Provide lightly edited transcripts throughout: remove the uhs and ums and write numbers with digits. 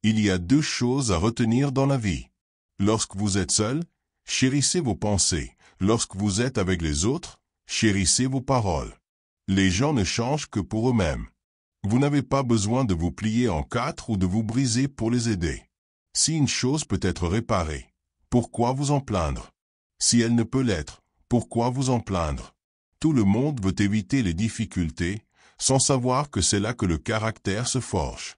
Il y a deux choses à retenir dans la vie. Lorsque vous êtes seul, chérissez vos pensées. Lorsque vous êtes avec les autres, chérissez vos paroles. Les gens ne changent que pour eux-mêmes. Vous n'avez pas besoin de vous plier en quatre ou de vous briser pour les aider. Si une chose peut être réparée, pourquoi vous en plaindre? Si elle ne peut l'être, pourquoi vous en plaindre? Tout le monde veut éviter les difficultés, sans savoir que c'est là que le caractère se forge.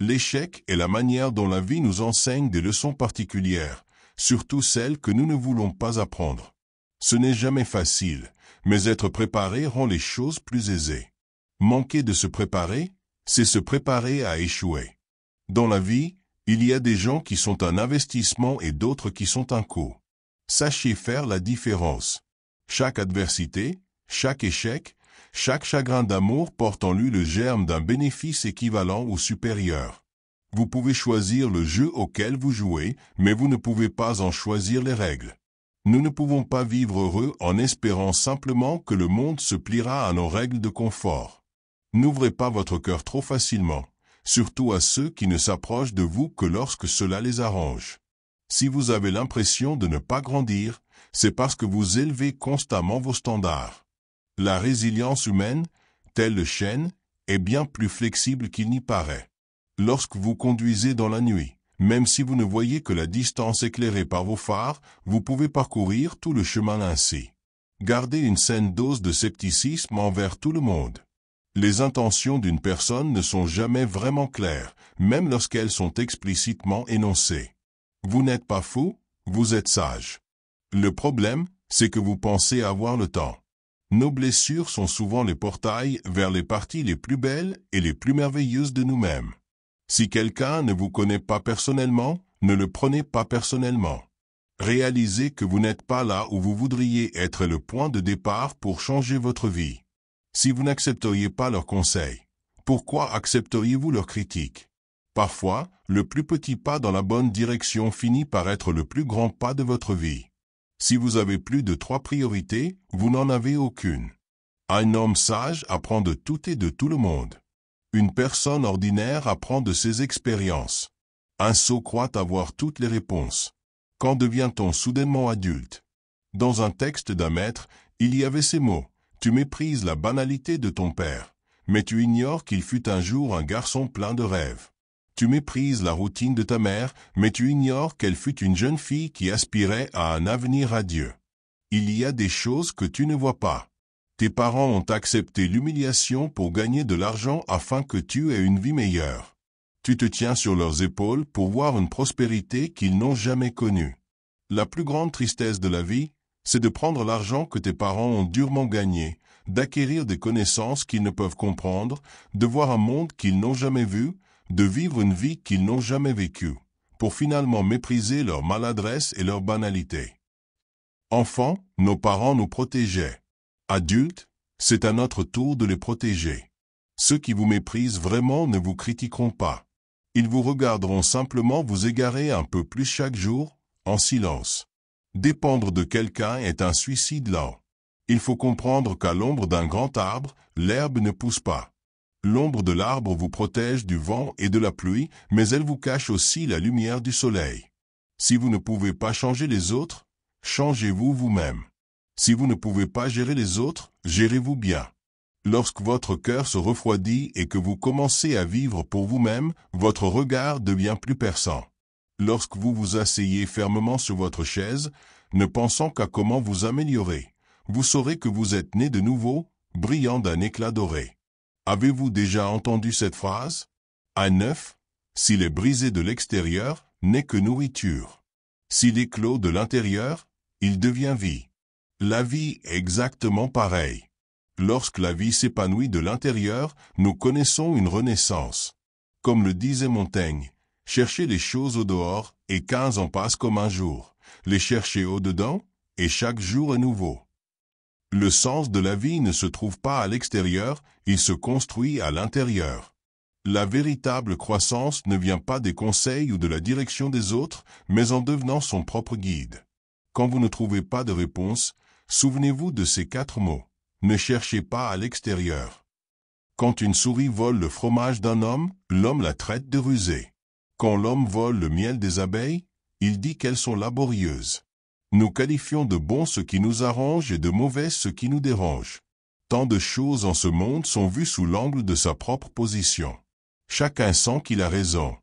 L'échec est la manière dont la vie nous enseigne des leçons particulières, surtout celles que nous ne voulons pas apprendre. Ce n'est jamais facile, mais être préparé rend les choses plus aisées. Manquer de se préparer, c'est se préparer à échouer. Dans la vie, il y a des gens qui sont un investissement et d'autres qui sont un coût. Sachez faire la différence. Chaque adversité, chaque échec, chaque chagrin d'amour porte en lui le germe d'un bénéfice équivalent ou supérieur. Vous pouvez choisir le jeu auquel vous jouez, mais vous ne pouvez pas en choisir les règles. Nous ne pouvons pas vivre heureux en espérant simplement que le monde se pliera à nos règles de confort. N'ouvrez pas votre cœur trop facilement, surtout à ceux qui ne s'approchent de vous que lorsque cela les arrange. Si vous avez l'impression de ne pas grandir, c'est parce que vous élevez constamment vos standards. La résilience humaine, tel le chêne, est bien plus flexible qu'il n'y paraît. Lorsque vous conduisez dans la nuit, même si vous ne voyez que la distance éclairée par vos phares, vous pouvez parcourir tout le chemin ainsi. Gardez une saine dose de scepticisme envers tout le monde. Les intentions d'une personne ne sont jamais vraiment claires, même lorsqu'elles sont explicitement énoncées. Vous n'êtes pas fou, vous êtes sage. Le problème, c'est que vous pensez avoir le temps. Nos blessures sont souvent les portails vers les parties les plus belles et les plus merveilleuses de nous-mêmes. Si quelqu'un ne vous connaît pas personnellement, ne le prenez pas personnellement. Réalisez que vous n'êtes pas là où vous voudriez être le point de départ pour changer votre vie. Si vous n'accepteriez pas leurs conseils, pourquoi accepteriez-vous leurs critiques? Parfois, le plus petit pas dans la bonne direction finit par être le plus grand pas de votre vie. Si vous avez plus de 3 priorités, vous n'en avez aucune. Un homme sage apprend de tout et de tout le monde. Une personne ordinaire apprend de ses expériences. Un sot croit avoir toutes les réponses. Quand devient-on soudainement adulte? Dans un texte d'un maître, il y avait ces mots. Tu méprises la banalité de ton père, mais tu ignores qu'il fut un jour un garçon plein de rêves. Tu méprises la routine de ta mère, mais tu ignores qu'elle fut une jeune fille qui aspirait à un avenir radieux. Il y a des choses que tu ne vois pas. Tes parents ont accepté l'humiliation pour gagner de l'argent afin que tu aies une vie meilleure. Tu te tiens sur leurs épaules pour voir une prospérité qu'ils n'ont jamais connue. La plus grande tristesse de la vie, c'est de prendre l'argent que tes parents ont durement gagné, d'acquérir des connaissances qu'ils ne peuvent comprendre, de voir un monde qu'ils n'ont jamais vu, de vivre une vie qu'ils n'ont jamais vécue, pour finalement mépriser leur maladresse et leur banalité. Enfants, nos parents nous protégeaient. Adultes, c'est à notre tour de les protéger. Ceux qui vous méprisent vraiment ne vous critiqueront pas. Ils vous regarderont simplement vous égarer un peu plus chaque jour, en silence. Dépendre de quelqu'un est un suicide lent. Il faut comprendre qu'à l'ombre d'un grand arbre, l'herbe ne pousse pas. L'ombre de l'arbre vous protège du vent et de la pluie, mais elle vous cache aussi la lumière du soleil. Si vous ne pouvez pas changer les autres, changez-vous vous-même. Si vous ne pouvez pas gérer les autres, gérez-vous bien. Lorsque votre cœur se refroidit et que vous commencez à vivre pour vous-même, votre regard devient plus perçant. Lorsque vous vous asseyez fermement sur votre chaise, ne pensant qu'à comment vous améliorer, vous saurez que vous êtes né de nouveau, brillant d'un éclat doré. Avez-vous déjà entendu cette phrase? Un œuf, s'il est brisé de l'extérieur, n'est que nourriture. S'il éclot de l'intérieur, il devient vie. La vie est exactement pareille. Lorsque la vie s'épanouit de l'intérieur, nous connaissons une renaissance. Comme le disait Montaigne, cherchez les choses au dehors, et 15 ans passent comme un jour. Les chercher au dedans, et chaque jour est nouveau. Le sens de la vie ne se trouve pas à l'extérieur, il se construit à l'intérieur. La véritable croissance ne vient pas des conseils ou de la direction des autres, mais en devenant son propre guide. Quand vous ne trouvez pas de réponse, souvenez-vous de ces 4 mots. Ne cherchez pas à l'extérieur. Quand une souris vole le fromage d'un homme, l'homme la traite de rusée. Quand l'homme vole le miel des abeilles, il dit qu'elles sont laborieuses. Nous qualifions de bon ce qui nous arrange et de mauvais ce qui nous dérange. Tant de choses en ce monde sont vues sous l'angle de sa propre position. Chacun sent qu'il a raison.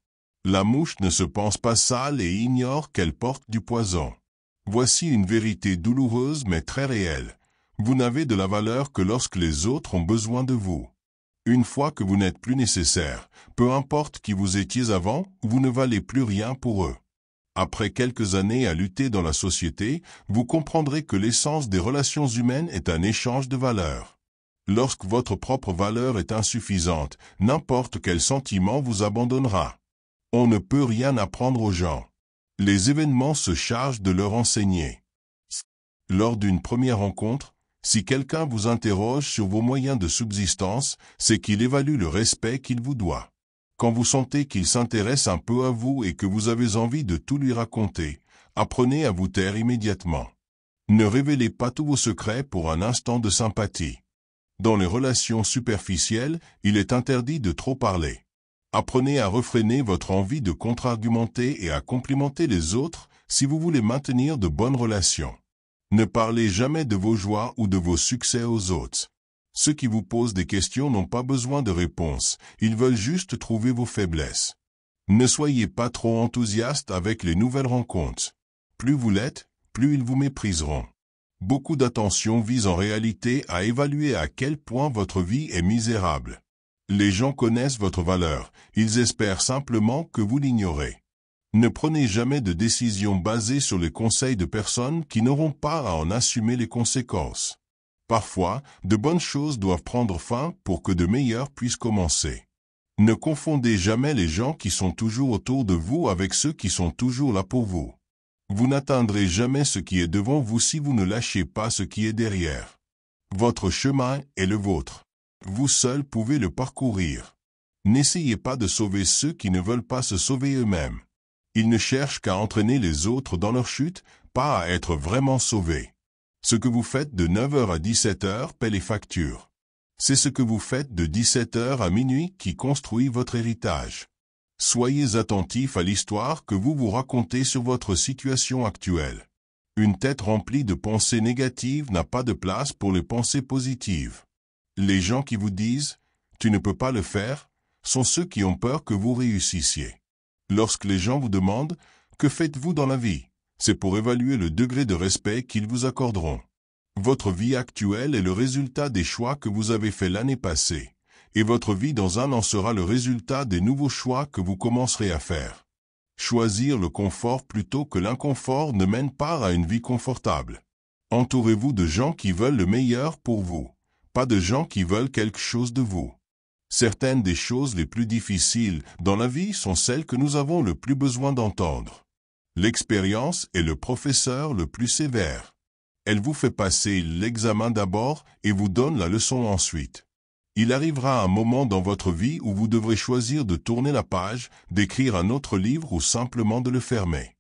La mouche ne se pense pas sale et ignore qu'elle porte du poison. Voici une vérité douloureuse mais très réelle. Vous n'avez de la valeur que lorsque les autres ont besoin de vous. Une fois que vous n'êtes plus nécessaire, peu importe qui vous étiez avant, vous ne valez plus rien pour eux. Après quelques années à lutter dans la société, vous comprendrez que l'essence des relations humaines est un échange de valeurs. Lorsque votre propre valeur est insuffisante, n'importe quel sentiment vous abandonnera. On ne peut rien apprendre aux gens. Les événements se chargent de leur enseigner. Lors d'une première rencontre, si quelqu'un vous interroge sur vos moyens de subsistance, c'est qu'il évalue le respect qu'il vous doit. Quand vous sentez qu'il s'intéresse un peu à vous et que vous avez envie de tout lui raconter, apprenez à vous taire immédiatement. Ne révélez pas tous vos secrets pour un instant de sympathie. Dans les relations superficielles, il est interdit de trop parler. Apprenez à refréner votre envie de contre-argumenter et à complimenter les autres si vous voulez maintenir de bonnes relations. Ne parlez jamais de vos joies ou de vos succès aux autres. Ceux qui vous posent des questions n'ont pas besoin de réponses, ils veulent juste trouver vos faiblesses. Ne soyez pas trop enthousiaste avec les nouvelles rencontres. Plus vous l'êtes, plus ils vous mépriseront. Beaucoup d'attention vise en réalité à évaluer à quel point votre vie est misérable. Les gens connaissent votre valeur, ils espèrent simplement que vous l'ignorez. Ne prenez jamais de décisions basées sur les conseils de personnes qui n'auront pas à en assumer les conséquences. Parfois, de bonnes choses doivent prendre fin pour que de meilleures puissent commencer. Ne confondez jamais les gens qui sont toujours autour de vous avec ceux qui sont toujours là pour vous. Vous n'atteindrez jamais ce qui est devant vous si vous ne lâchez pas ce qui est derrière. Votre chemin est le vôtre. Vous seul pouvez le parcourir. N'essayez pas de sauver ceux qui ne veulent pas se sauver eux-mêmes. Ils ne cherchent qu'à entraîner les autres dans leur chute, pas à être vraiment sauvés. Ce que vous faites de 9h à 17h paie les factures. C'est ce que vous faites de 17h à minuit qui construit votre héritage. Soyez attentif à l'histoire que vous vous racontez sur votre situation actuelle. Une tête remplie de pensées négatives n'a pas de place pour les pensées positives. Les gens qui vous disent « tu ne peux pas le faire » sont ceux qui ont peur que vous réussissiez. Lorsque les gens vous demandent « que faites-vous dans la vie ?» c'est pour évaluer le degré de respect qu'ils vous accorderont. Votre vie actuelle est le résultat des choix que vous avez faits l'année passée, et votre vie dans un an sera le résultat des nouveaux choix que vous commencerez à faire. Choisir le confort plutôt que l'inconfort ne mène pas à une vie confortable. Entourez-vous de gens qui veulent le meilleur pour vous, pas de gens qui veulent quelque chose de vous. Certaines des choses les plus difficiles dans la vie sont celles que nous avons le plus besoin d'entendre. L'expérience est le professeur le plus sévère. Elle vous fait passer l'examen d'abord et vous donne la leçon ensuite. Il arrivera un moment dans votre vie où vous devrez choisir de tourner la page, d'écrire un autre livre ou simplement de le fermer.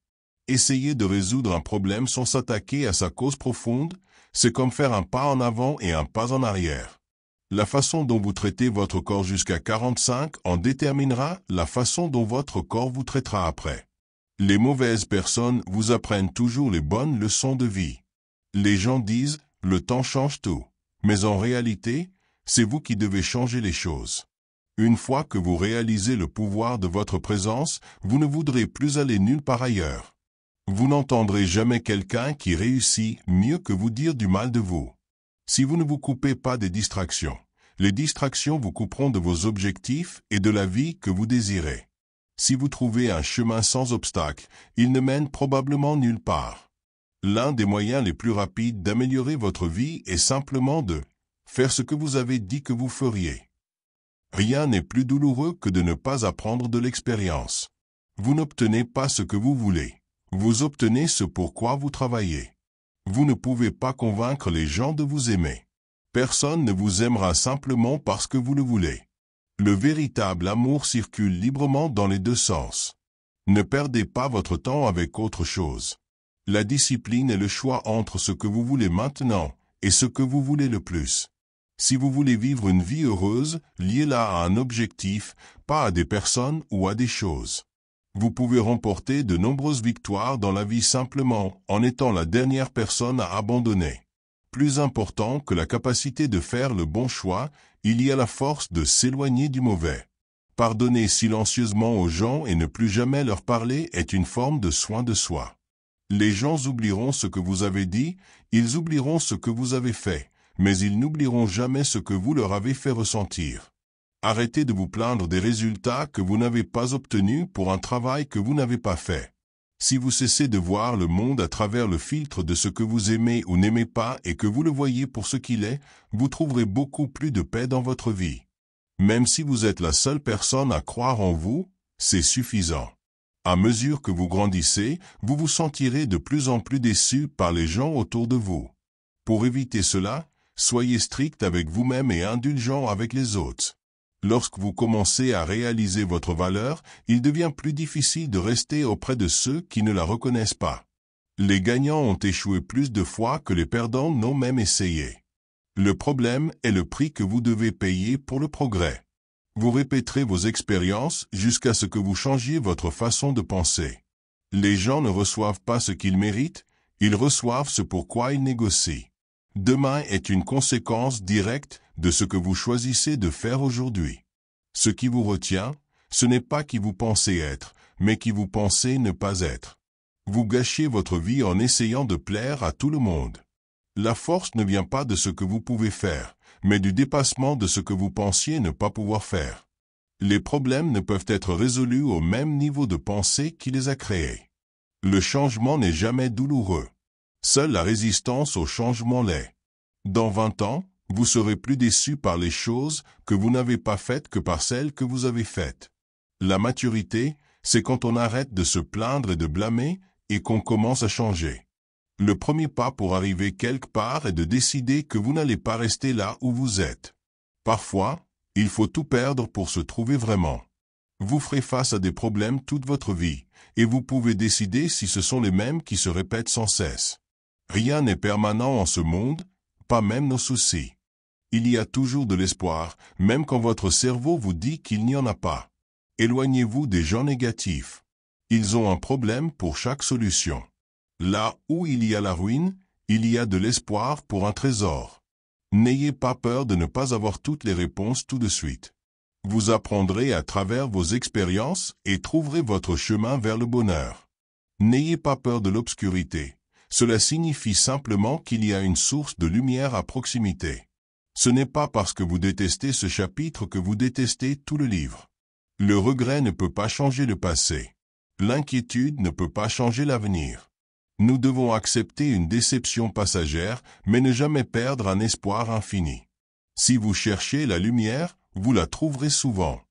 Essayer de résoudre un problème sans s'attaquer à sa cause profonde, c'est comme faire un pas en avant et un pas en arrière. La façon dont vous traitez votre corps jusqu'à 45 en déterminera la façon dont votre corps vous traitera après. Les mauvaises personnes vous apprennent toujours les bonnes leçons de vie. Les gens disent « le temps change tout », mais en réalité, c'est vous qui devez changer les choses. Une fois que vous réalisez le pouvoir de votre présence, vous ne voudrez plus aller nulle part ailleurs. Vous n'entendrez jamais quelqu'un qui réussit mieux que vous dire du mal de vous. Si vous ne vous coupez pas des distractions, les distractions vous couperont de vos objectifs et de la vie que vous désirez. Si vous trouvez un chemin sans obstacle, il ne mène probablement nulle part. L'un des moyens les plus rapides d'améliorer votre vie est simplement de faire ce que vous avez dit que vous feriez. Rien n'est plus douloureux que de ne pas apprendre de l'expérience. Vous n'obtenez pas ce que vous voulez. Vous obtenez ce pourquoi vous travaillez. Vous ne pouvez pas convaincre les gens de vous aimer. Personne ne vous aimera simplement parce que vous le voulez. Le véritable amour circule librement dans les deux sens. Ne perdez pas votre temps avec autre chose. La discipline est le choix entre ce que vous voulez maintenant et ce que vous voulez le plus. Si vous voulez vivre une vie heureuse, liez-la à un objectif, pas à des personnes ou à des choses. Vous pouvez remporter de nombreuses victoires dans la vie simplement en étant la dernière personne à abandonner. Plus important que la capacité de faire le bon choix, il y a la force de s'éloigner du mauvais. Pardonner silencieusement aux gens et ne plus jamais leur parler est une forme de soin de soi. Les gens oublieront ce que vous avez dit, ils oublieront ce que vous avez fait, mais ils n'oublieront jamais ce que vous leur avez fait ressentir. Arrêtez de vous plaindre des résultats que vous n'avez pas obtenus pour un travail que vous n'avez pas fait. Si vous cessez de voir le monde à travers le filtre de ce que vous aimez ou n'aimez pas et que vous le voyez pour ce qu'il est, vous trouverez beaucoup plus de paix dans votre vie. Même si vous êtes la seule personne à croire en vous, c'est suffisant. À mesure que vous grandissez, vous vous sentirez de plus en plus déçu par les gens autour de vous. Pour éviter cela, soyez strict avec vous-même et indulgent avec les autres. Lorsque vous commencez à réaliser votre valeur, il devient plus difficile de rester auprès de ceux qui ne la reconnaissent pas. Les gagnants ont échoué plus de fois que les perdants n'ont même essayé. Le problème est le prix que vous devez payer pour le progrès. Vous répéterez vos expériences jusqu'à ce que vous changiez votre façon de penser. Les gens ne reçoivent pas ce qu'ils méritent, ils reçoivent ce pourquoi ils négocient. Demain est une conséquence directe de ce que vous choisissez de faire aujourd'hui. Ce qui vous retient, ce n'est pas qui vous pensez être, mais qui vous pensez ne pas être. Vous gâchez votre vie en essayant de plaire à tout le monde. La force ne vient pas de ce que vous pouvez faire, mais du dépassement de ce que vous pensiez ne pas pouvoir faire. Les problèmes ne peuvent être résolus au même niveau de pensée qui les a créés. Le changement n'est jamais douloureux. Seule la résistance au changement l'est. Dans 20 ans, vous serez plus déçu par les choses que vous n'avez pas faites que par celles que vous avez faites. La maturité, c'est quand on arrête de se plaindre et de blâmer et qu'on commence à changer. Le premier pas pour arriver quelque part est de décider que vous n'allez pas rester là où vous êtes. Parfois, il faut tout perdre pour se trouver vraiment. Vous ferez face à des problèmes toute votre vie, et vous pouvez décider si ce sont les mêmes qui se répètent sans cesse. Rien n'est permanent en ce monde, pas même nos soucis. Il y a toujours de l'espoir, même quand votre cerveau vous dit qu'il n'y en a pas. Éloignez-vous des gens négatifs. Ils ont un problème pour chaque solution. Là où il y a la ruine, il y a de l'espoir pour un trésor. N'ayez pas peur de ne pas avoir toutes les réponses tout de suite. Vous apprendrez à travers vos expériences et trouverez votre chemin vers le bonheur. N'ayez pas peur de l'obscurité. Cela signifie simplement qu'il y a une source de lumière à proximité. Ce n'est pas parce que vous détestez ce chapitre que vous détestez tout le livre. Le regret ne peut pas changer le passé. L'inquiétude ne peut pas changer l'avenir. Nous devons accepter une déception passagère, mais ne jamais perdre un espoir infini. Si vous cherchez la lumière, vous la trouverez souvent.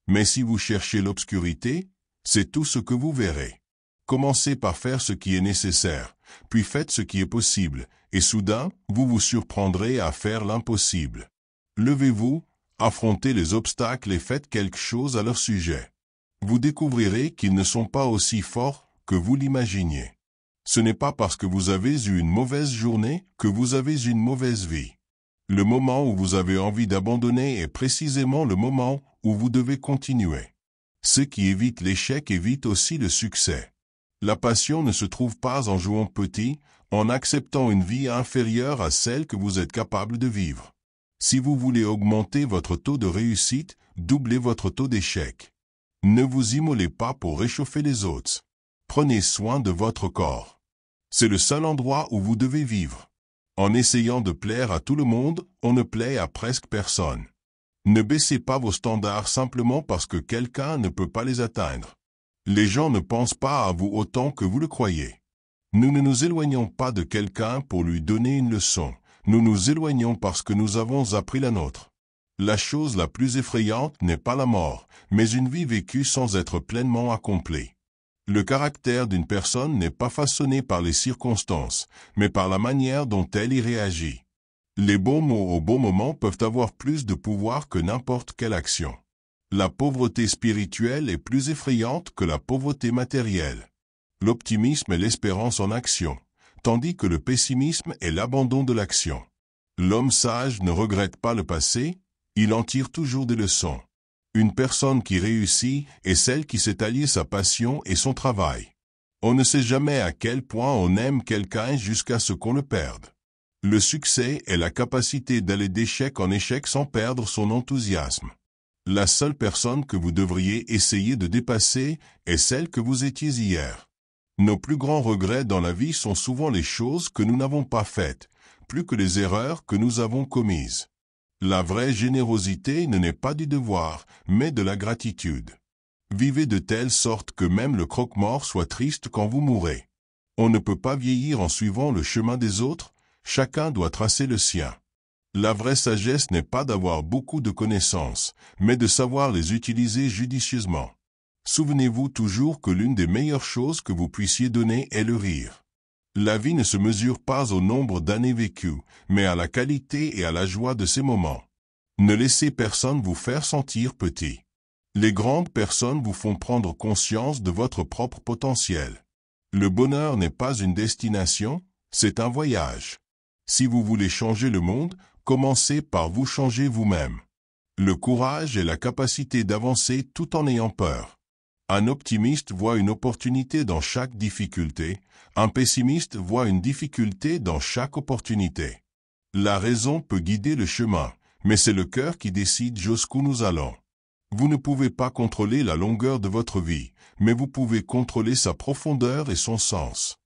Mais si vous cherchez l'obscurité, c'est tout ce que vous verrez. Commencez par faire ce qui est nécessaire, puis faites ce qui est possible, et soudain, vous vous surprendrez à faire l'impossible. Levez-vous, affrontez les obstacles et faites quelque chose à leur sujet. Vous découvrirez qu'ils ne sont pas aussi forts que vous l'imaginiez. Ce n'est pas parce que vous avez eu une mauvaise journée que vous avez une mauvaise vie. Le moment où vous avez envie d'abandonner est précisément le moment où vous devez continuer. Ceux qui évitent l'échec évitent aussi le succès. La passion ne se trouve pas en jouant petit, en acceptant une vie inférieure à celle que vous êtes capable de vivre. Si vous voulez augmenter votre taux de réussite, doublez votre taux d'échec. Ne vous immolez pas pour réchauffer les autres. Prenez soin de votre corps. C'est le seul endroit où vous devez vivre. En essayant de plaire à tout le monde, on ne plaît à presque personne. Ne baissez pas vos standards simplement parce que quelqu'un ne peut pas les atteindre. Les gens ne pensent pas à vous autant que vous le croyez. Nous ne nous éloignons pas de quelqu'un pour lui donner une leçon. Nous nous éloignons parce que nous avons appris la nôtre. La chose la plus effrayante n'est pas la mort, mais une vie vécue sans être pleinement accomplie. Le caractère d'une personne n'est pas façonné par les circonstances, mais par la manière dont elle y réagit. Les bons mots au bon moment peuvent avoir plus de pouvoir que n'importe quelle action. La pauvreté spirituelle est plus effrayante que la pauvreté matérielle. L'optimisme est l'espérance en action, tandis que le pessimisme est l'abandon de l'action. L'homme sage ne regrette pas le passé, il en tire toujours des leçons. Une personne qui réussit est celle qui sait allier sa passion et son travail. On ne sait jamais à quel point on aime quelqu'un jusqu'à ce qu'on le perde. Le succès est la capacité d'aller d'échec en échec sans perdre son enthousiasme. La seule personne que vous devriez essayer de dépasser est celle que vous étiez hier. Nos plus grands regrets dans la vie sont souvent les choses que nous n'avons pas faites, plus que les erreurs que nous avons commises. La vraie générosité ne naît pas du devoir, mais de la gratitude. Vivez de telle sorte que même le croque-mort soit triste quand vous mourrez. On ne peut pas vieillir en suivant le chemin des autres, chacun doit tracer le sien. La vraie sagesse n'est pas d'avoir beaucoup de connaissances, mais de savoir les utiliser judicieusement. Souvenez-vous toujours que l'une des meilleures choses que vous puissiez donner est le rire. La vie ne se mesure pas au nombre d'années vécues, mais à la qualité et à la joie de ces moments. Ne laissez personne vous faire sentir petit. Les grandes personnes vous font prendre conscience de votre propre potentiel. Le bonheur n'est pas une destination, c'est un voyage. Si vous voulez changer le monde, commencez par vous changer vous-même. Le courage est la capacité d'avancer tout en ayant peur. Un optimiste voit une opportunité dans chaque difficulté, un pessimiste voit une difficulté dans chaque opportunité. La raison peut guider le chemin, mais c'est le cœur qui décide jusqu'où nous allons. Vous ne pouvez pas contrôler la longueur de votre vie, mais vous pouvez contrôler sa profondeur et son sens.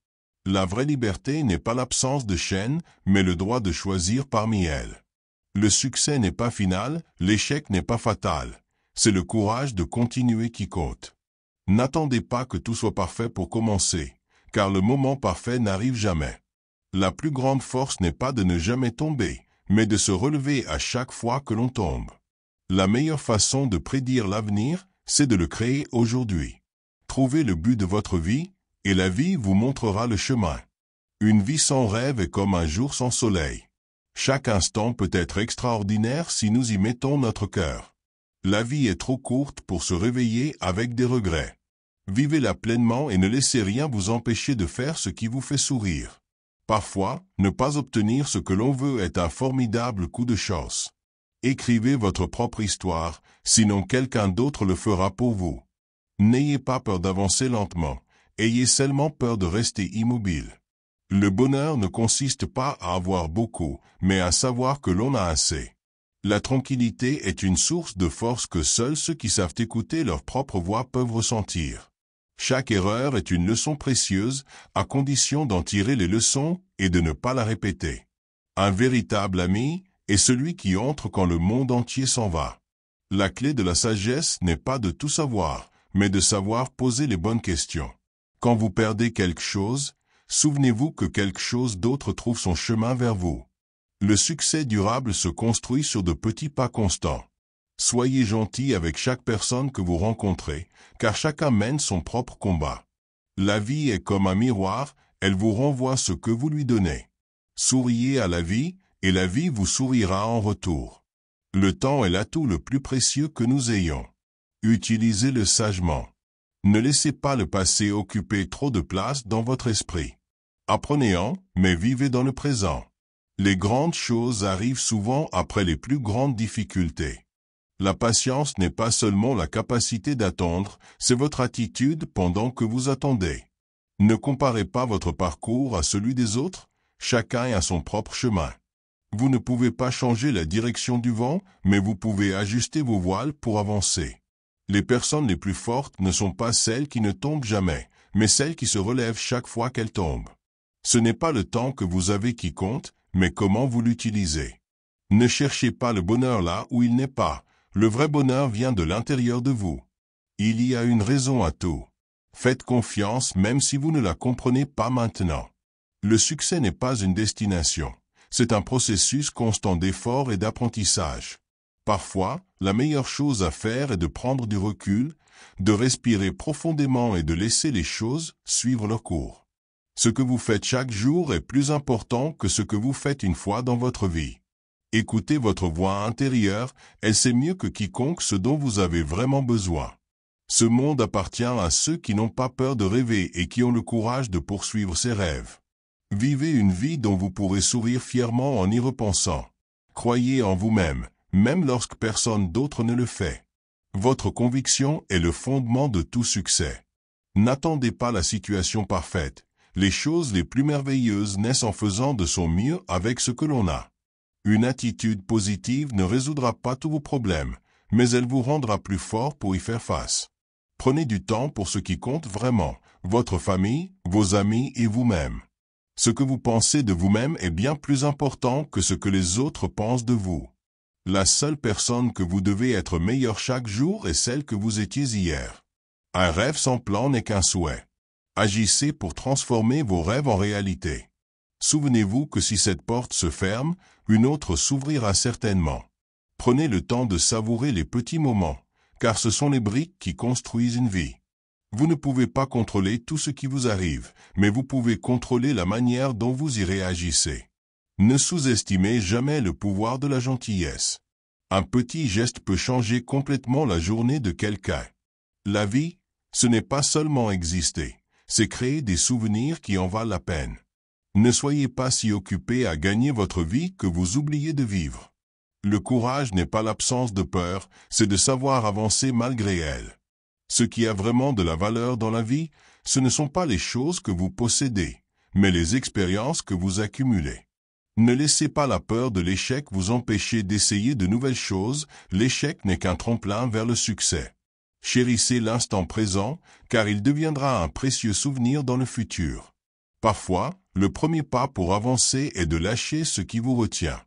La vraie liberté n'est pas l'absence de chaînes, mais le droit de choisir parmi elles. Le succès n'est pas final, l'échec n'est pas fatal. C'est le courage de continuer qui compte. N'attendez pas que tout soit parfait pour commencer, car le moment parfait n'arrive jamais. La plus grande force n'est pas de ne jamais tomber, mais de se relever à chaque fois que l'on tombe. La meilleure façon de prédire l'avenir, c'est de le créer aujourd'hui. Trouvez le but de votre vie, et la vie vous montrera le chemin. Une vie sans rêve est comme un jour sans soleil. Chaque instant peut être extraordinaire si nous y mettons notre cœur. La vie est trop courte pour se réveiller avec des regrets. Vivez-la pleinement et ne laissez rien vous empêcher de faire ce qui vous fait sourire. Parfois, ne pas obtenir ce que l'on veut est un formidable coup de chance. Écrivez votre propre histoire, sinon quelqu'un d'autre le fera pour vous. N'ayez pas peur d'avancer lentement, ayez seulement peur de rester immobile. Le bonheur ne consiste pas à avoir beaucoup, mais à savoir que l'on a assez. La tranquillité est une source de force que seuls ceux qui savent écouter leur propre voix peuvent ressentir. Chaque erreur est une leçon précieuse, à condition d'en tirer les leçons et de ne pas la répéter. Un véritable ami est celui qui entre quand le monde entier s'en va. La clé de la sagesse n'est pas de tout savoir, mais de savoir poser les bonnes questions. Quand vous perdez quelque chose, souvenez-vous que quelque chose d'autre trouve son chemin vers vous. Le succès durable se construit sur de petits pas constants. Soyez gentil avec chaque personne que vous rencontrez, car chacun mène son propre combat. La vie est comme un miroir, elle vous renvoie ce que vous lui donnez. Souriez à la vie, et la vie vous sourira en retour. Le temps est l'atout le plus précieux que nous ayons. Utilisez-le sagement. Ne laissez pas le passé occuper trop de place dans votre esprit. Apprenez-en, mais vivez dans le présent. Les grandes choses arrivent souvent après les plus grandes difficultés. La patience n'est pas seulement la capacité d'attendre, c'est votre attitude pendant que vous attendez. Ne comparez pas votre parcours à celui des autres, chacun a son propre chemin. Vous ne pouvez pas changer la direction du vent, mais vous pouvez ajuster vos voiles pour avancer. Les personnes les plus fortes ne sont pas celles qui ne tombent jamais, mais celles qui se relèvent chaque fois qu'elles tombent. Ce n'est pas le temps que vous avez qui compte, mais comment vous l'utilisez. Ne cherchez pas le bonheur là où il n'est pas. Le vrai bonheur vient de l'intérieur de vous. Il y a une raison à tout. Faites confiance même si vous ne la comprenez pas maintenant. Le succès n'est pas une destination. C'est un processus constant d'effort et d'apprentissage. Parfois, la meilleure chose à faire est de prendre du recul, de respirer profondément et de laisser les choses suivre leur cours. Ce que vous faites chaque jour est plus important que ce que vous faites une fois dans votre vie. Écoutez votre voix intérieure, elle sait mieux que quiconque ce dont vous avez vraiment besoin. Ce monde appartient à ceux qui n'ont pas peur de rêver et qui ont le courage de poursuivre ses rêves. Vivez une vie dont vous pourrez sourire fièrement en y repensant. Croyez en vous-même, même lorsque personne d'autre ne le fait. Votre conviction est le fondement de tout succès. N'attendez pas la situation parfaite. Les choses les plus merveilleuses naissent en faisant de son mieux avec ce que l'on a. Une attitude positive ne résoudra pas tous vos problèmes, mais elle vous rendra plus fort pour y faire face. Prenez du temps pour ce qui compte vraiment, votre famille, vos amis et vous-même. Ce que vous pensez de vous-même est bien plus important que ce que les autres pensent de vous. La seule personne que vous devez être meilleure chaque jour est celle que vous étiez hier. Un rêve sans plan n'est qu'un souhait. Agissez pour transformer vos rêves en réalité. Souvenez-vous que si cette porte se ferme, une autre s'ouvrira certainement. Prenez le temps de savourer les petits moments, car ce sont les briques qui construisent une vie. Vous ne pouvez pas contrôler tout ce qui vous arrive, mais vous pouvez contrôler la manière dont vous y réagissez. Ne sous-estimez jamais le pouvoir de la gentillesse. Un petit geste peut changer complètement la journée de quelqu'un. La vie, ce n'est pas seulement exister, c'est créer des souvenirs qui en valent la peine. Ne soyez pas si occupé à gagner votre vie que vous oubliez de vivre. Le courage n'est pas l'absence de peur, c'est de savoir avancer malgré elle. Ce qui a vraiment de la valeur dans la vie, ce ne sont pas les choses que vous possédez, mais les expériences que vous accumulez. Ne laissez pas la peur de l'échec vous empêcher d'essayer de nouvelles choses, l'échec n'est qu'un tremplin vers le succès. Chérissez l'instant présent, car il deviendra un précieux souvenir dans le futur. Parfois, le premier pas pour avancer est de lâcher ce qui vous retient.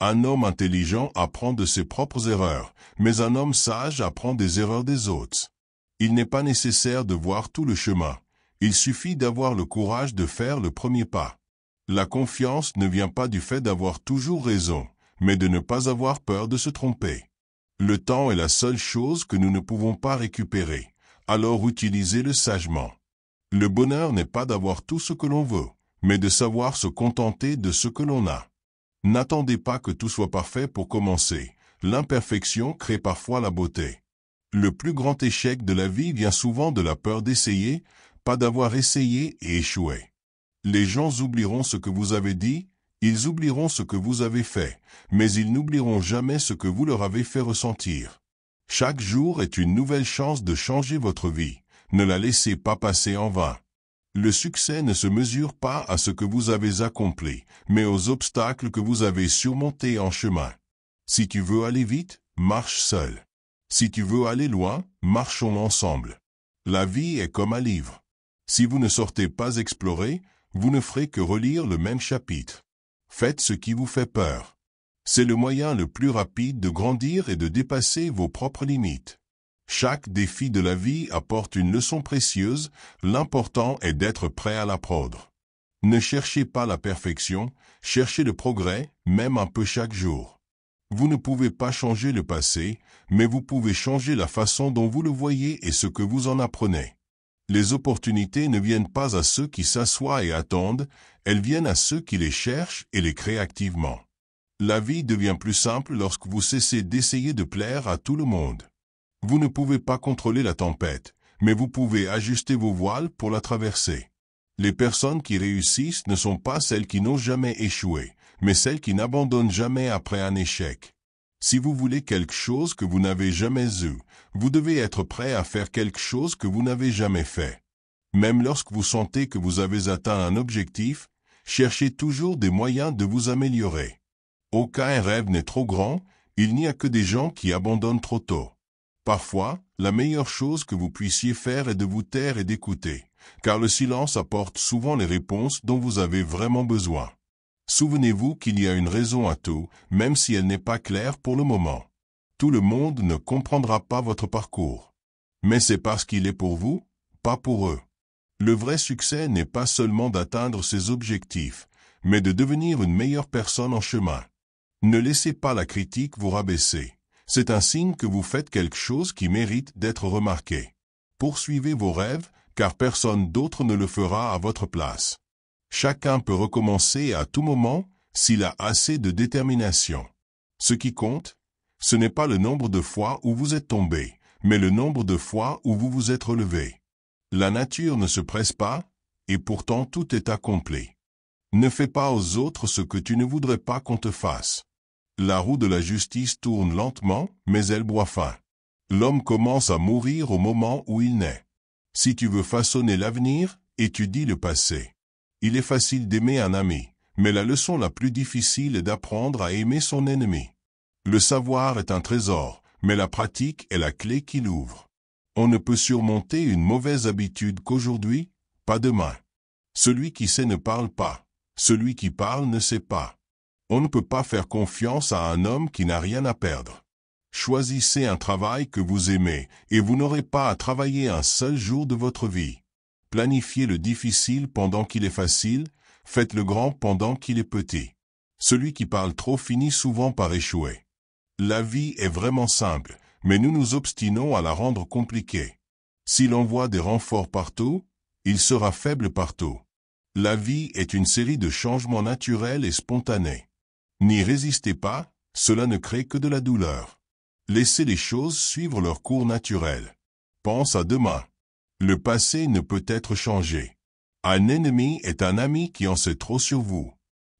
Un homme intelligent apprend de ses propres erreurs, mais un homme sage apprend des erreurs des autres. Il n'est pas nécessaire de voir tout le chemin. Il suffit d'avoir le courage de faire le premier pas. La confiance ne vient pas du fait d'avoir toujours raison, mais de ne pas avoir peur de se tromper. Le temps est la seule chose que nous ne pouvons pas récupérer, alors utilisez-le sagement. Le bonheur n'est pas d'avoir tout ce que l'on veut, mais de savoir se contenter de ce que l'on a. N'attendez pas que tout soit parfait pour commencer. L'imperfection crée parfois la beauté. Le plus grand échec de la vie vient souvent de la peur d'essayer, pas d'avoir essayé et échoué. Les gens oublieront ce que vous avez dit, ils oublieront ce que vous avez fait, mais ils n'oublieront jamais ce que vous leur avez fait ressentir. Chaque jour est une nouvelle chance de changer votre vie. Ne la laissez pas passer en vain. Le succès ne se mesure pas à ce que vous avez accompli, mais aux obstacles que vous avez surmontés en chemin. Si tu veux aller vite, marche seul. Si tu veux aller loin, marchons ensemble. La vie est comme un livre. Si vous ne sortez pas explorer, vous ne ferez que relire le même chapitre. Faites ce qui vous fait peur. C'est le moyen le plus rapide de grandir et de dépasser vos propres limites. Chaque défi de la vie apporte une leçon précieuse, l'important est d'être prêt à l'apprendre. Ne cherchez pas la perfection, cherchez le progrès, même un peu chaque jour. Vous ne pouvez pas changer le passé, mais vous pouvez changer la façon dont vous le voyez et ce que vous en apprenez. Les opportunités ne viennent pas à ceux qui s'assoient et attendent, elles viennent à ceux qui les cherchent et les créent activement. La vie devient plus simple lorsque vous cessez d'essayer de plaire à tout le monde. Vous ne pouvez pas contrôler la tempête, mais vous pouvez ajuster vos voiles pour la traverser. Les personnes qui réussissent ne sont pas celles qui n'ont jamais échoué, mais celles qui n'abandonnent jamais après un échec. Si vous voulez quelque chose que vous n'avez jamais eu, vous devez être prêt à faire quelque chose que vous n'avez jamais fait. Même lorsque vous sentez que vous avez atteint un objectif, cherchez toujours des moyens de vous améliorer. Aucun rêve n'est trop grand, il n'y a que des gens qui abandonnent trop tôt. Parfois, la meilleure chose que vous puissiez faire est de vous taire et d'écouter, car le silence apporte souvent les réponses dont vous avez vraiment besoin. Souvenez-vous qu'il y a une raison à tout, même si elle n'est pas claire pour le moment. Tout le monde ne comprendra pas votre parcours. Mais c'est parce qu'il est pour vous, pas pour eux. Le vrai succès n'est pas seulement d'atteindre ses objectifs, mais de devenir une meilleure personne en chemin. Ne laissez pas la critique vous rabaisser. C'est un signe que vous faites quelque chose qui mérite d'être remarqué. Poursuivez vos rêves, car personne d'autre ne le fera à votre place. Chacun peut recommencer à tout moment, s'il a assez de détermination. Ce qui compte, ce n'est pas le nombre de fois où vous êtes tombé, mais le nombre de fois où vous vous êtes relevé. La nature ne se presse pas, et pourtant tout est accompli. Ne fais pas aux autres ce que tu ne voudrais pas qu'on te fasse. La roue de la justice tourne lentement, mais elle boit fin. L'homme commence à mourir au moment où il naît. Si tu veux façonner l'avenir, étudie le passé. Il est facile d'aimer un ami, mais la leçon la plus difficile est d'apprendre à aimer son ennemi. Le savoir est un trésor, mais la pratique est la clé qui l'ouvre. On ne peut surmonter une mauvaise habitude qu'aujourd'hui, pas demain. Celui qui sait ne parle pas. Celui qui parle ne sait pas. On ne peut pas faire confiance à un homme qui n'a rien à perdre. Choisissez un travail que vous aimez, et vous n'aurez pas à travailler un seul jour de votre vie. Planifiez le difficile pendant qu'il est facile, faites le grand pendant qu'il est petit. Celui qui parle trop finit souvent par échouer. La vie est vraiment simple, mais nous nous obstinons à la rendre compliquée. S'il envoie des renforts partout, il sera faible partout. La vie est une série de changements naturels et spontanés. N'y résistez pas, cela ne crée que de la douleur. Laissez les choses suivre leur cours naturel. Pense à demain. Le passé ne peut être changé. Un ennemi est un ami qui en sait trop sur vous.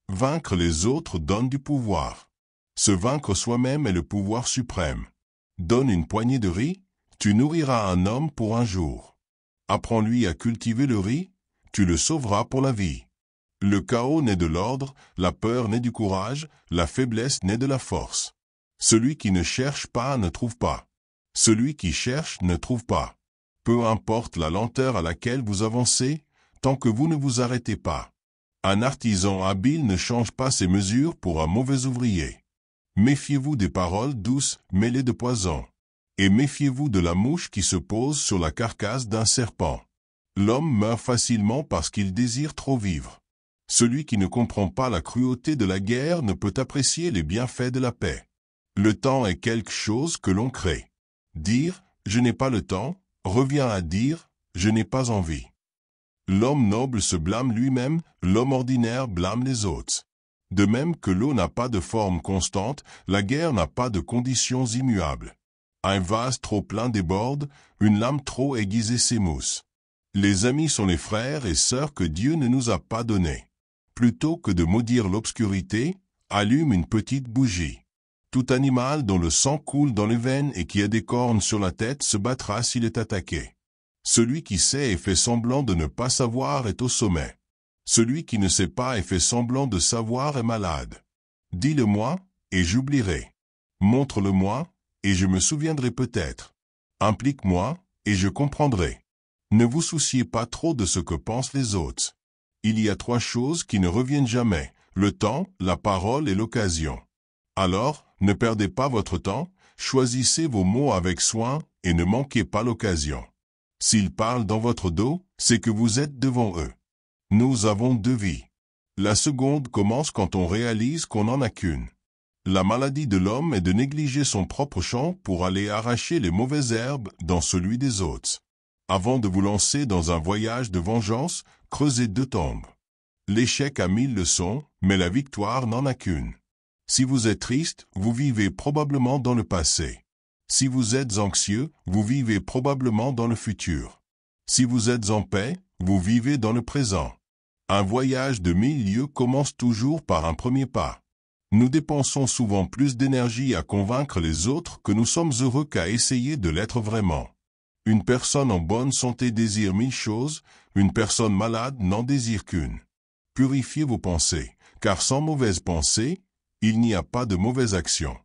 Vaincre les autres donne du pouvoir. Se vaincre soi-même est le pouvoir suprême. Donne une poignée de riz, tu nourriras un homme pour un jour. Apprends-lui à cultiver le riz, tu le sauveras pour la vie. Le chaos naît de l'ordre, la peur naît du courage, la faiblesse naît de la force. Celui qui ne cherche pas ne trouve pas. Celui qui cherche ne trouve pas. Peu importe la lenteur à laquelle vous avancez, tant que vous ne vous arrêtez pas. Un artisan habile ne change pas ses mesures pour un mauvais ouvrier. Méfiez-vous des paroles douces mêlées de poison. Et méfiez-vous de la mouche qui se pose sur la carcasse d'un serpent. L'homme meurt facilement parce qu'il désire trop vivre. Celui qui ne comprend pas la cruauté de la guerre ne peut apprécier les bienfaits de la paix. Le temps est quelque chose que l'on crée. Dire « je n'ai pas le temps » revient à dire « je n'ai pas envie ». L'homme noble se blâme lui-même, l'homme ordinaire blâme les autres. De même que l'eau n'a pas de forme constante, la guerre n'a pas de conditions immuables. Un vase trop plein déborde, une lame trop aiguisée s'émousse. Les amis sont les frères et sœurs que Dieu ne nous a pas donnés. Plutôt que de maudire l'obscurité, allume une petite bougie. Tout animal dont le sang coule dans les veines et qui a des cornes sur la tête se battra s'il est attaqué. Celui qui sait et fait semblant de ne pas savoir est au sommet. Celui qui ne sait pas et fait semblant de savoir est malade. Dis-le-moi, et j'oublierai. Montre-le-moi, et je me souviendrai peut-être. Implique-moi, et je comprendrai. Ne vous souciez pas trop de ce que pensent les autres. Il y a 3 choses qui ne reviennent jamais, le temps, la parole et l'occasion. Alors, ne perdez pas votre temps, choisissez vos mots avec soin et ne manquez pas l'occasion. S'ils parlent dans votre dos, c'est que vous êtes devant eux. Nous avons 2 vies. La seconde commence quand on réalise qu'on n'en a qu'une. La maladie de l'homme est de négliger son propre champ pour aller arracher les mauvaises herbes dans celui des autres. Avant de vous lancer dans un voyage de vengeance, creusez 2 tombes. L'échec a 1000 leçons, mais la victoire n'en a qu'une. Si vous êtes triste, vous vivez probablement dans le passé. Si vous êtes anxieux, vous vivez probablement dans le futur. Si vous êtes en paix, vous vivez dans le présent. Un voyage de 1000 lieues commence toujours par un premier pas. Nous dépensons souvent plus d'énergie à convaincre les autres que nous sommes heureux qu'à essayer de l'être vraiment. Une personne en bonne santé désire 1000 choses, une personne malade n'en désire qu'une. Purifiez vos pensées, car sans mauvaise pensée, il n'y a pas de mauvaise action.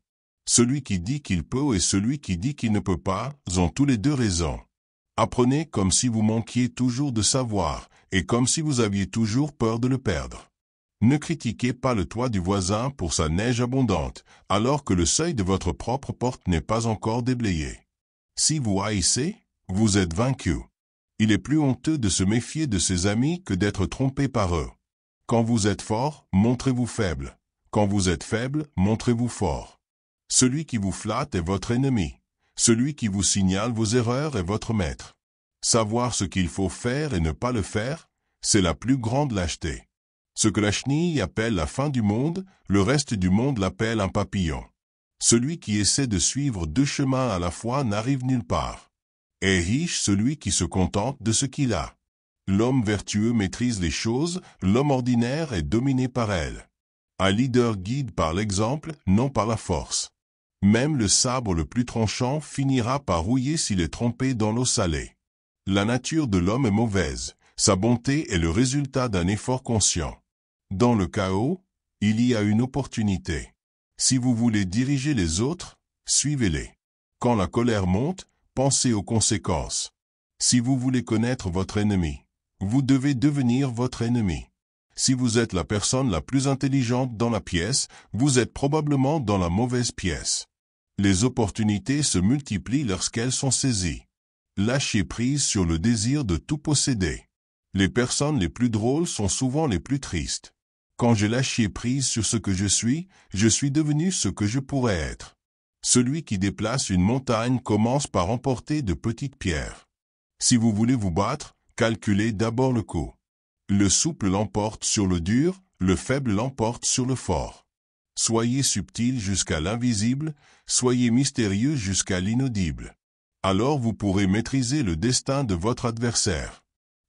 Celui qui dit qu'il peut et celui qui dit qu'il ne peut pas ont tous les 2 raison. Apprenez comme si vous manquiez toujours de savoir, et comme si vous aviez toujours peur de le perdre. Ne critiquez pas le toit du voisin pour sa neige abondante, alors que le seuil de votre propre porte n'est pas encore déblayé. Si vous haïssez, vous êtes vaincu. Il est plus honteux de se méfier de ses amis que d'être trompé par eux. Quand vous êtes fort, montrez-vous faible. Quand vous êtes faible, montrez-vous fort. Celui qui vous flatte est votre ennemi. Celui qui vous signale vos erreurs est votre maître. Savoir ce qu'il faut faire et ne pas le faire, c'est la plus grande lâcheté. Ce que la chenille appelle la fin du monde, le reste du monde l'appelle un papillon. Celui qui essaie de suivre 2 chemins à la fois n'arrive nulle part. Est riche celui qui se contente de ce qu'il a. L'homme vertueux maîtrise les choses, l'homme ordinaire est dominé par elles. Un leader guide par l'exemple, non par la force. Même le sabre le plus tranchant finira par rouiller s'il est trempé dans l'eau salée. La nature de l'homme est mauvaise, sa bonté est le résultat d'un effort conscient. Dans le chaos, il y a une opportunité. Si vous voulez diriger les autres, suivez-les. Quand la colère monte, pensez aux conséquences. Si vous voulez connaître votre ennemi, vous devez devenir votre ennemi. Si vous êtes la personne la plus intelligente dans la pièce, vous êtes probablement dans la mauvaise pièce. Les opportunités se multiplient lorsqu'elles sont saisies. Lâchez prise sur le désir de tout posséder. Les personnes les plus drôles sont souvent les plus tristes. Quand j'ai lâché prise sur ce que je suis devenu ce que je pourrais être. Celui qui déplace une montagne commence par emporter de petites pierres. Si vous voulez vous battre, calculez d'abord le coût. Le souple l'emporte sur le dur, le faible l'emporte sur le fort. Soyez subtil jusqu'à l'invisible, soyez mystérieux jusqu'à l'inaudible. Alors vous pourrez maîtriser le destin de votre adversaire.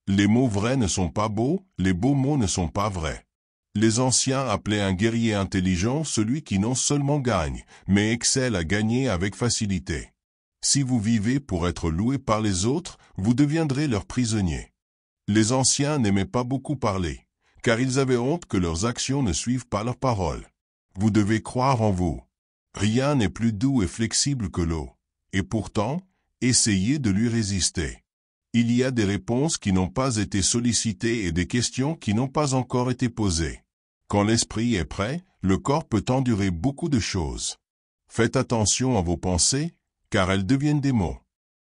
Les mots vrais ne sont pas beaux, les beaux mots ne sont pas vrais. Les anciens appelaient un guerrier intelligent celui qui non seulement gagne, mais excelle à gagner avec facilité. Si vous vivez pour être loué par les autres, vous deviendrez leur prisonnier. Les anciens n'aimaient pas beaucoup parler, car ils avaient honte que leurs actions ne suivent pas leurs paroles. Vous devez croire en vous. Rien n'est plus doux et flexible que l'eau. Et pourtant, essayez de lui résister. Il y a des réponses qui n'ont pas été sollicitées et des questions qui n'ont pas encore été posées. Quand l'esprit est prêt, le corps peut endurer beaucoup de choses. Faites attention à vos pensées, car elles deviennent des mots.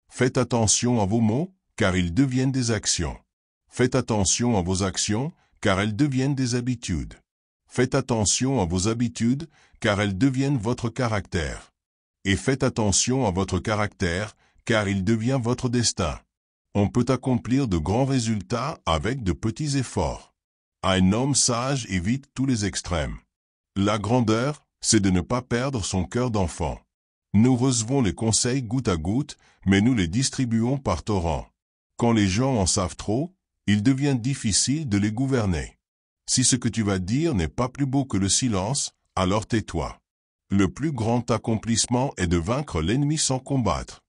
Faites attention à vos mots, car ils deviennent des actions. Faites attention à vos actions, car elles deviennent des habitudes. Faites attention à vos habitudes, car elles deviennent votre caractère. Et faites attention à votre caractère, car il devient votre destin. On peut accomplir de grands résultats avec de petits efforts. Un homme sage évite tous les extrêmes. La grandeur, c'est de ne pas perdre son cœur d'enfant. Nous recevons les conseils goutte à goutte, mais nous les distribuons par torrent. Quand les gens en savent trop, il devient difficile de les gouverner. Si ce que tu vas dire n'est pas plus beau que le silence, alors tais-toi. Le plus grand accomplissement est de vaincre l'ennemi sans combattre.